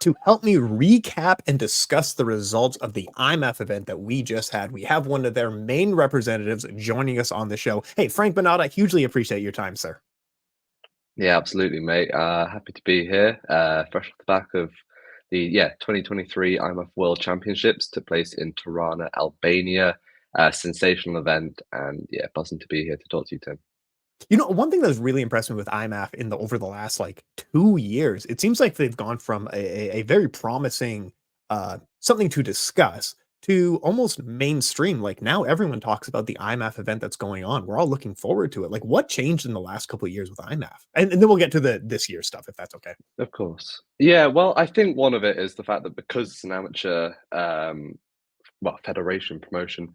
to help me recap and discuss the results of the IMMAF event that we just had. We have one of their main representatives joining us on the show. Hey, Frank Bonada, hugely appreciate your time, sir. Yeah, absolutely, mate. Happy to be here. Fresh off the back of the 2023 IMMAF World Championships took place in Tirana, Albania. Sensational event, and yeah, buzzing to be here to talk to you, Tim. You know, one thing that's really impressed me with IMMAF over the last like 2 years, it seems like they've gone from a very promising something to discuss to almost mainstream. Like now everyone talks about the IMMAF event that's going on. We're all looking forward to it. Like what changed in the last couple of years with IMMAF? And then we'll get to the this year stuff if that's okay. Of course. Yeah, well, I think one of it is the fact that because it's an amateur, federation promotion,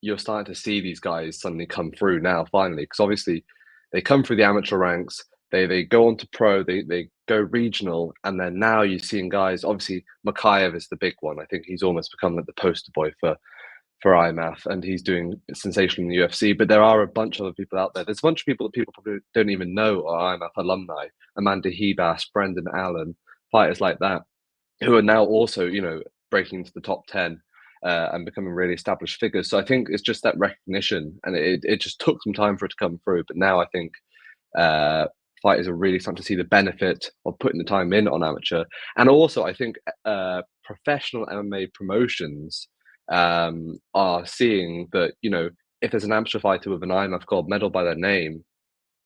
you're starting to see these guys suddenly come through now, finally, because obviously they come through the amateur ranks, they go on to pro, they go regional, and then now you're seeing guys. Obviously, Makayev is the big one. I think he's almost become like the poster boy for IMMAF, and he's doing sensational in the UFC. But there are a bunch of other people out there. There's a bunch of people that people probably don't even know are IMMAF alumni. Amanda Hebas, Brendan Allen, fighters like that, who are now also, breaking into the top 10 and becoming really established figures. So I think it's just that recognition, and it just took some time for it to come through. But now I think fighters are really starting to see the benefit of putting the time in on amateur. And also, I think professional MMA promotions are seeing that, if there's an amateur fighter with an IMMAF gold medal by their name,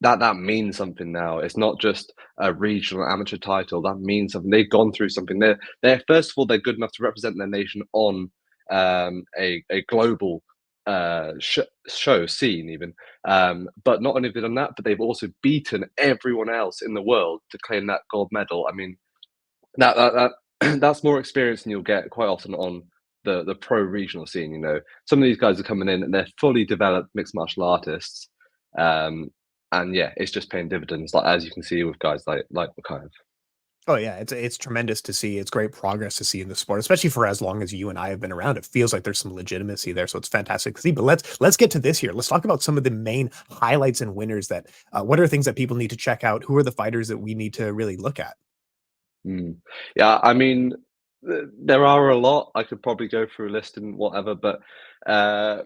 that means something now. It's not just a regional amateur title. That means something. They've gone through something. They're first of all, they're good enough to represent their nation on a global show scene even. But not only have they done that, but they've also beaten everyone else in the world to claim that gold medal. I mean, that that's more experience than you'll get quite often on the pro regional scene. Some of these guys are coming in and they're fully developed mixed martial artists. And yeah, it's just paying dividends, like as you can see with guys like Makayev. Oh yeah, it's tremendous to see. It's great progress to see in the sport, especially for as long as you and I have been around. It feels like there's some legitimacy there, so it's fantastic to see. But let's get to this here. Let's talk about some of the main highlights and winners. That what are things that people need to check out? Who are the fighters that we need to really look at? Yeah, I mean, there are a lot. I could probably go through a list and whatever, but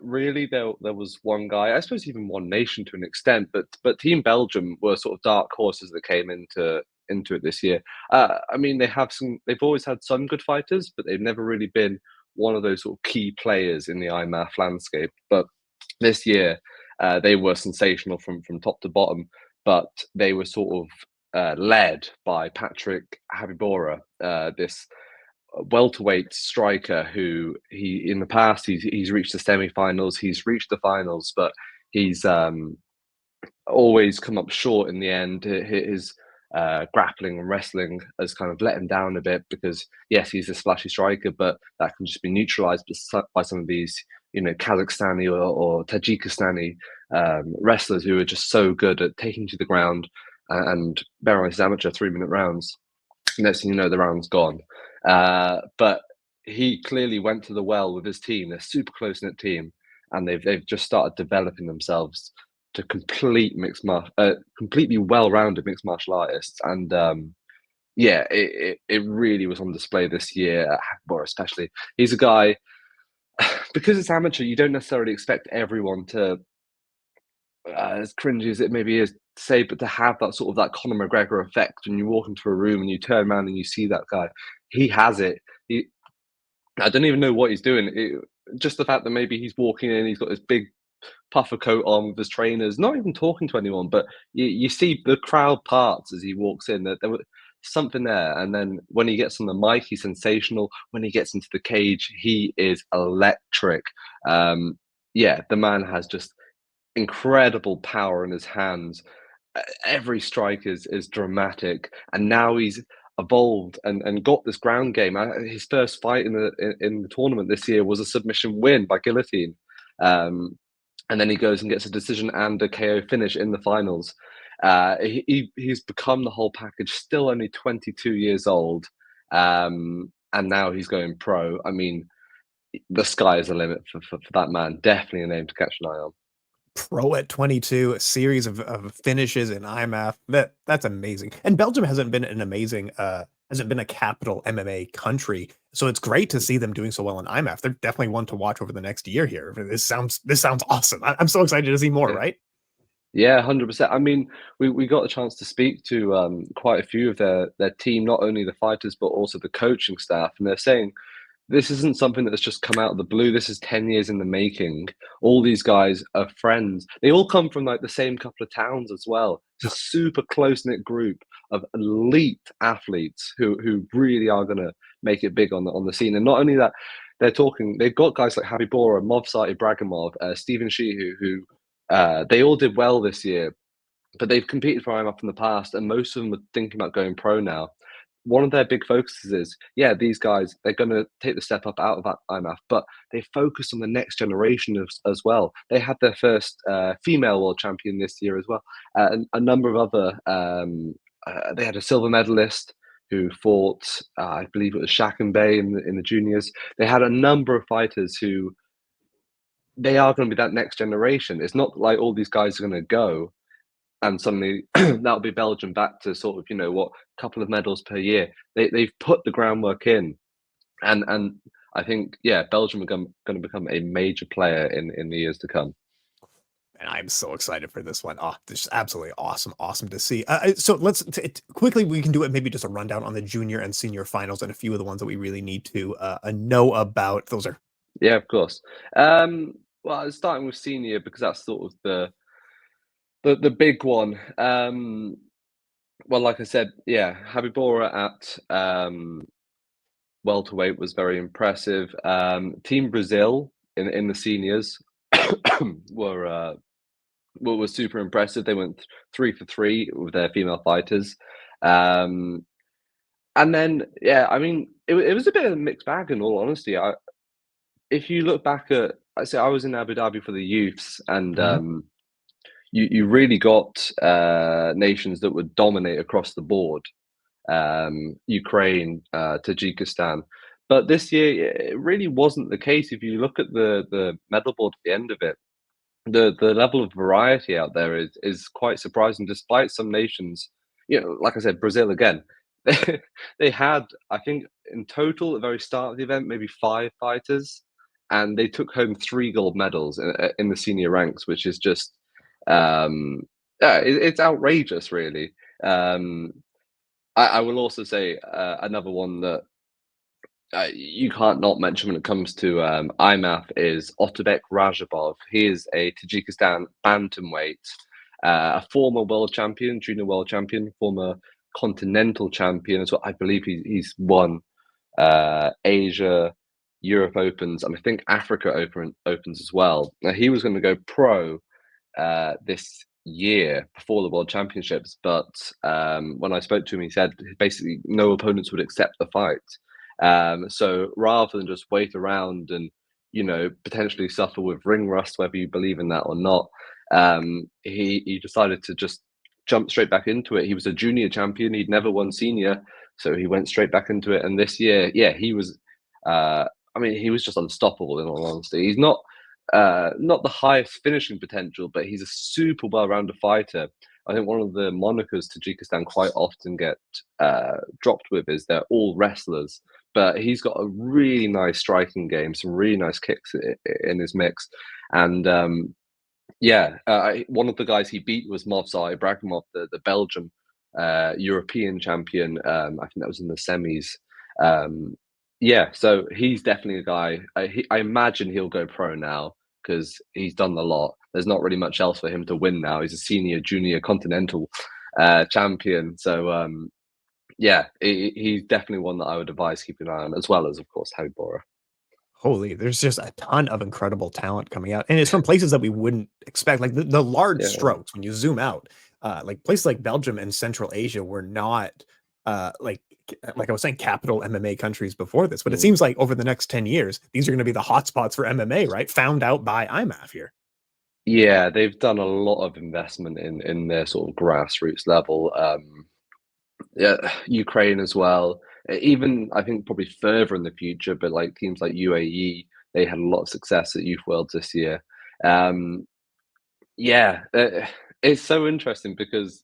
really, there was one guy. I suppose even one nation to an extent, but Team Belgium were sort of dark horses that came into it this year. I mean, they've always had some good fighters, but they've never really been one of those sort of key players in the IMMAF landscape. But this year, they were sensational from top to bottom. But they were sort of led by Patrick Habibora, this welterweight striker who in the past he's reached the semi-finals, he's reached the finals, but he's always come up short in the end. His grappling and wrestling has kind of let him down a bit because yes, he's a splashy striker, but that can just be neutralized by some of these, Kazakhstani or Tajikistani wrestlers who are just so good at taking to the ground and bear on his amateur 3-minute rounds. Next thing you know, the round's gone. But he clearly went to the well with his team. They're super close knit team, and they've just started developing themselves to completely well-rounded mixed martial artists. And yeah, it really was on display this year. More especially, he's a guy because it's amateur. You don't necessarily expect everyone to, as cringy as it maybe is to say, but to have that sort of that Conor McGregor effect when you walk into a room and you turn around and you see that guy. He has it. I don't even know what he's doing. Just the fact that maybe he's walking in, he's got this big puffer coat on with his trainers, not even talking to anyone, but you see the crowd parts as he walks in. That there was something there, and then when he gets on the mic, he's sensational. When he gets into the cage, he is electric. Yeah, the man has just incredible power in his hands. Every strike is dramatic, and now he's evolved and got this ground game. His first fight in the tournament this year was a submission win by guillotine, and then he goes and gets a decision and a KO finish in the finals. He's become the whole package. Still only 22 years old, and now he's going pro. I mean, the sky is the limit for that man. Definitely a name to catch an eye on. Pro at 22, a series of finishes in IMMAF. That's amazing. And Belgium hasn't been an amazing hasn't been a capital MMA country. So it's great to see them doing so well in IMMAF. They're definitely one to watch over the next year here. This sounds awesome. I'm so excited to see more, Yeah. right? Yeah, 100%. I mean, we got a chance to speak to quite a few of their team, not only the fighters but also the coaching staff, and they're saying this isn't something that's just come out of the blue. This is 10 years in the making. All these guys are friends. They all come from like the same couple of towns as well. It's a super close-knit group of elite athletes who really are gonna make it big on the scene. And not only that, they've got guys like Habibora, Movsar Ibragimov, Stephen Sheehu, who they all did well this year, but they've competed for IMMAF in the past, and most of them are thinking about going pro now. One of their big focuses is, yeah, these guys, they're going to take the step up out of that IMMAF, but they focus on the next generation as well. They had their first female world champion this year as well. And a number of other, they had a silver medalist who fought, I believe it was Shaq and Bay in the juniors. They had a number of fighters who they are going to be that next generation. It's not like all these guys are going to go and suddenly that'll be Belgium back to sort of, what, couple of medals per year. They've put the groundwork in, and I think, yeah, Belgium are going to become a major player in the years to come. And I'm so excited for this one. Oh, this is absolutely awesome. Awesome to see. So let's quickly, we can do it. Maybe just a rundown on the junior and senior finals and a few of the ones that we really need to know about. Those are Yeah, of course. Well, starting with senior because that's sort of the big one. Well, like I said, yeah, Habibora at welterweight was very impressive. Team Brazil in the seniors were was super impressive. They went 3 for 3 with their female fighters. Um, and then, yeah, I mean, it was a bit of a mixed bag in all honesty. If you look back at, I say I was in Abu Dhabi for the youths, and Mhm. you really got nations that would dominate across the board. Ukraine, Tajikistan. But this year, it really wasn't the case. If you look at the medal board at the end of it, the level of variety out there is quite surprising, despite some nations. Like I said, Brazil again. They had, I think, in total at the very start of the event, maybe 5 fighters, and they took home 3 gold medals in the senior ranks, which is just, yeah, it's outrageous, really. Um, I will also say another one that you can't not mention when it comes to IMAF is Otabek Rajabov. He is a Tajikistan bantamweight, a former world champion, junior world champion, former continental champion as well. I believe he's won Asia, Europe Opens, and I think Africa Opens as well. Now he was going to go pro this year before the World Championships, but when I spoke to him, he said basically no opponents would accept the fight. So rather than just wait around and potentially suffer with ring rust, whether you believe in that or not, he decided to just jump straight back into it. He was a junior champion; he'd never won senior, so he went straight back into it. And this year, yeah, he was. I mean, he was just unstoppable. In all honesty, he's not the highest finishing potential, but he's a super well-rounded fighter. I think one of the monikers Tajikistan quite often get dropped with is they're all wrestlers, but he's got a really nice striking game, some really nice kicks in his mix, and yeah, one of the guys he beat was Movsar Ibragimov, the Belgium European champion. I think that was in the semis. Yeah, so he's definitely a guy. I imagine he'll go pro now because he's done a lot. There's not really much else for him to win now. He's a senior, junior, continental champion. So yeah, he's definitely one that I would advise keeping an eye on, as well as, of course, Harry Bora. holy. There's just a ton of incredible talent coming out, and it's from places that we wouldn't expect. Like the large Yeah. strokes when you zoom out, like places like Belgium and Central Asia were not like I was saying, capital MMA countries before this. But it Mm. seems like over the next 10 years, these are going to be the hotspots for MMA, right? Found out by IMAF here. Yeah, they've done a lot of investment in their sort of grassroots level. Yeah, Ukraine as well. Even I think probably further in the future, but like teams like UAE, they had a lot of success at Youth Worlds this year. Um, yeah, it's so interesting because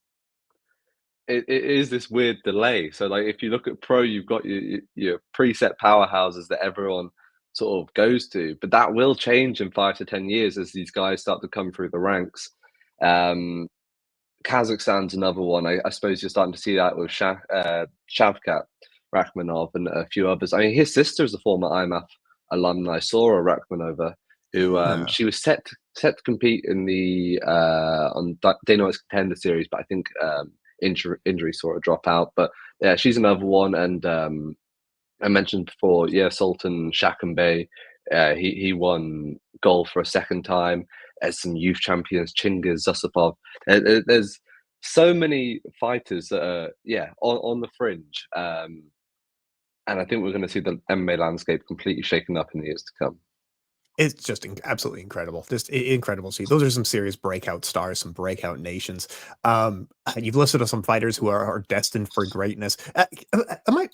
it is this weird delay. So, like, if you look at pro, you've got your preset powerhouses that everyone sort of goes to, but that will change in 5 to 10 years as these guys start to come through the ranks. Um, Kazakhstan's another one. I suppose you're starting to see that with Shavkat Rakhmonov and a few others. I mean, his sister's a former IMMAF alumni, Sora Rakhmonova, who Yeah. she was set to compete in the on Dana White's Contender Series, but I think injury sort of drop out. But yeah, she's another one. And I mentioned before, yeah, Sultan Shakenbey. He won gold for a second time. There's some youth champions, Chingiz Zusupov. There's so many fighters that are, yeah, on the fringe. And I think we're going to see the MMA landscape completely shaken up in the years to come. It's just absolutely incredible. Just incredible to see. Those are some serious breakout stars, some breakout nations. You've listed some fighters who are destined for greatness. Am I?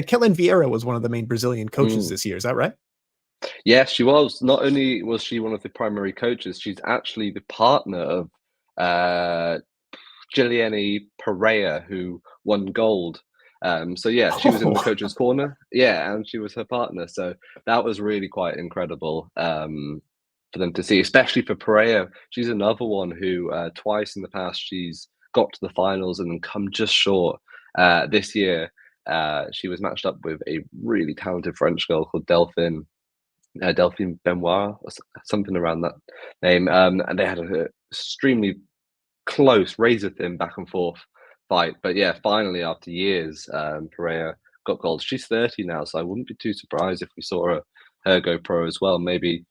Kellen Vieira was one of the main Brazilian coaches Mm. this year. Is that right? Yes, she was. Not only was she one of the primary coaches, she's actually the partner of uh, Gilliani Pereira, who won gold. So yeah, she was in the Oh, coach's corner. Yeah, and she was her partner. So that was really quite incredible for them to see, especially for Pereira. She's another one who twice in the past she's got to the finals and then come just short. This year, she was matched up with a really talented French girl called Delphine Benoit, or something around that name. And they had an extremely close, razor thin back and forth fight. But yeah, finally after years, Pereira got gold. She's 30 now, so I wouldn't be too surprised if we saw her go pro as well. Maybe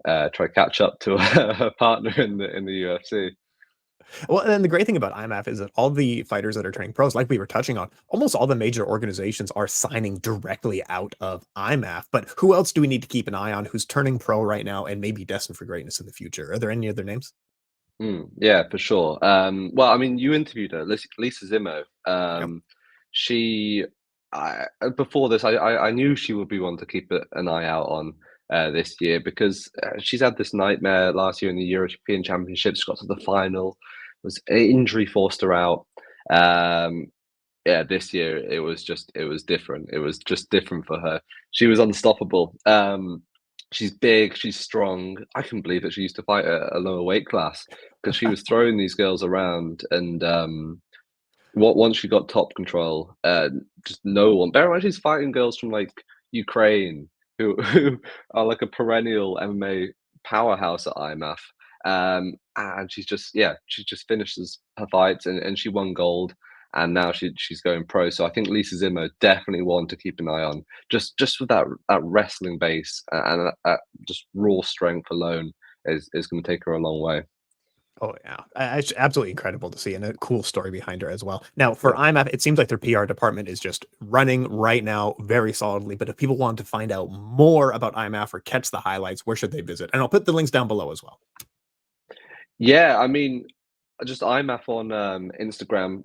try catch up to her partner in the UFC. well, and the great thing about IMAF is that all the fighters that are turning pros, like we were touching on, almost all the major organizations are signing directly out of IMAF. But who else do we need to keep an eye on who's turning pro right now and maybe destined for greatness in the future? Are there any other names? Yeah, for sure. Well, I mean, you interviewed her, Lisa Zimmo. Yep. She, before this, I knew she would be one to keep an eye out on this year because she's had this nightmare last year in the European Championships. Got to the final, was injury forced her out. Um, yeah, this year it was different. It was just different for her. She was unstoppable. She's big, she's strong. I couldn't believe that she used to fight a lower weight class because she was throwing these girls around. And what once she got top control, just no one. Bear in mind, she's fighting girls from like Ukraine who are like a perennial MMA powerhouse at IMAF. And she's just, yeah, she just finishes her fights and she won gold. And now she's going pro. So I think Lisa Zimmer definitely one to keep an eye on. Just with that wrestling base and just raw strength alone is going to take her a long way. Oh yeah, it's absolutely incredible to see, and a cool story behind her as well. Now, for Yeah. IMAF, it seems like their PR department is just running right now very solidly. But if people want to find out more about IMAF or catch the highlights, where should they visit? And I'll put the links down below as well. Yeah, I mean, just IMAF on Instagram,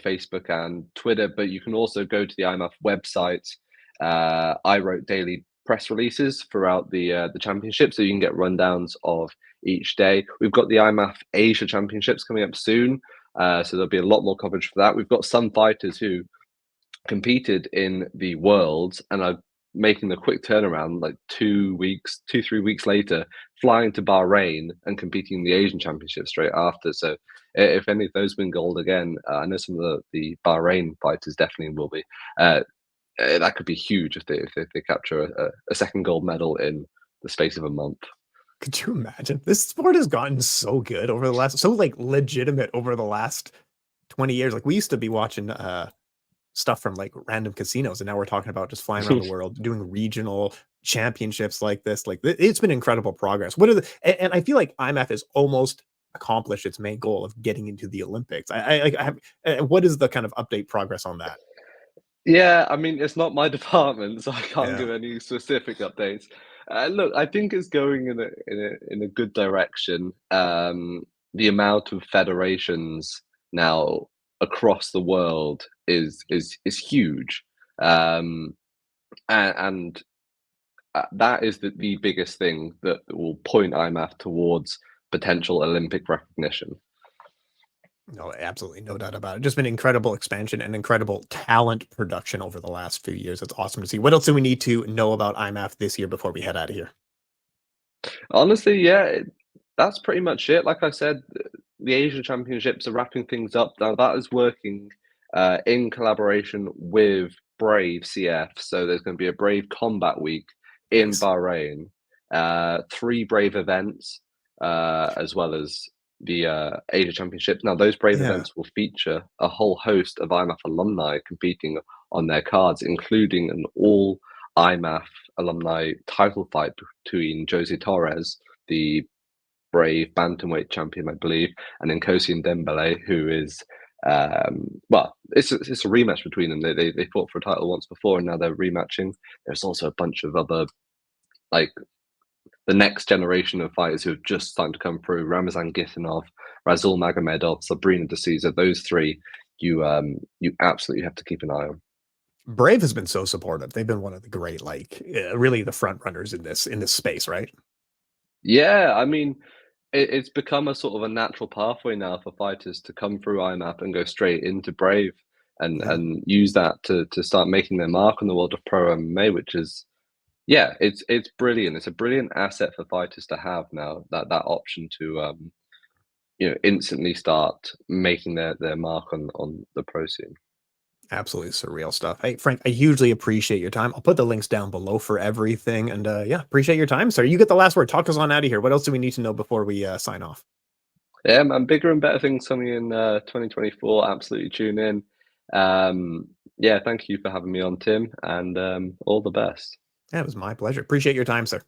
Facebook and Twitter, but you can also go to the IMAF website. I wrote daily press releases throughout the championship, so you can get rundowns of each day. We've got the IMAF Asia Championships coming up soon, so there'll be a lot more coverage for that. We've got some fighters who competed in the Worlds and are making the quick turnaround, like 2 weeks, 3 weeks later, flying to Bahrain and competing in the Asian Championship straight after. So if any of those win gold again, I know some of the Bahrain fighters definitely will be. Uh, that could be huge if they capture a second gold medal in the space of a month. Could you imagine? This sport has gotten so good over the last, so like legitimate over the last 20 years. Like we used to be watching stuff from like random casinos, and now we're talking about just flying around the world, doing regional championships like this. Like it's been incredible progress. What are the and I feel like IMF has almost accomplished its main goal of getting into the Olympics. I have what is the kind of update progress on that? Yeah, I mean, it's not my department, so I can't Yeah. give any specific updates. Look, I think it's going in a good direction. The amount of federations now across the world is huge, um, and that is the biggest thing that will point IMAF towards potential Olympic recognition. No, absolutely, no doubt about it. Just been incredible expansion and incredible talent production over the last few years. It's awesome to see. What else do we need to know about IMAF this year before we head out of here? Honestly, yeah, that's pretty much it. Like I said, the Asian Championships are wrapping things up. Now that is working in collaboration with Brave CF. So there's going to be a Brave Combat Week in Nice. Bahrain, three Brave events, as well as the Asia Championships. Now those Brave Yeah. events will feature a whole host of IMAF alumni competing on their cards, including an all IMAF alumni title fight between Josie Torres, the Brave bantamweight champion, I believe, and then Kosi Dembele, who is well, it's a rematch between them. They fought for a title once before, and now they're rematching. There's also a bunch of other like the next generation of fighters who have just started to come through: Ramazan Gitanov, Razul Magomedov, Sabrina De Souza. Those three, you absolutely have to keep an eye on. Brave has been so supportive. They've been one of the great, really the front runners in this space, right? Yeah, I mean, it's become a sort of a natural pathway now for fighters to come through IMAP and go straight into Brave Yeah. and use that to start making their mark on the world of pro MMA, which is yeah, it's brilliant. It's a brilliant asset for fighters to have now, that option to instantly start making their mark on the pro scene. Absolutely surreal stuff. Hey, Frank, I hugely appreciate your time. I'll put the links down below for everything. And yeah, appreciate your time, sir. You get the last word. Talk us on out of here. What else do we need to know before we sign off? Yeah, man, bigger and better things coming in 2024. Absolutely tune in. Yeah, thank you for having me on, Tim, and all the best. Yeah, it was my pleasure. Appreciate your time, sir.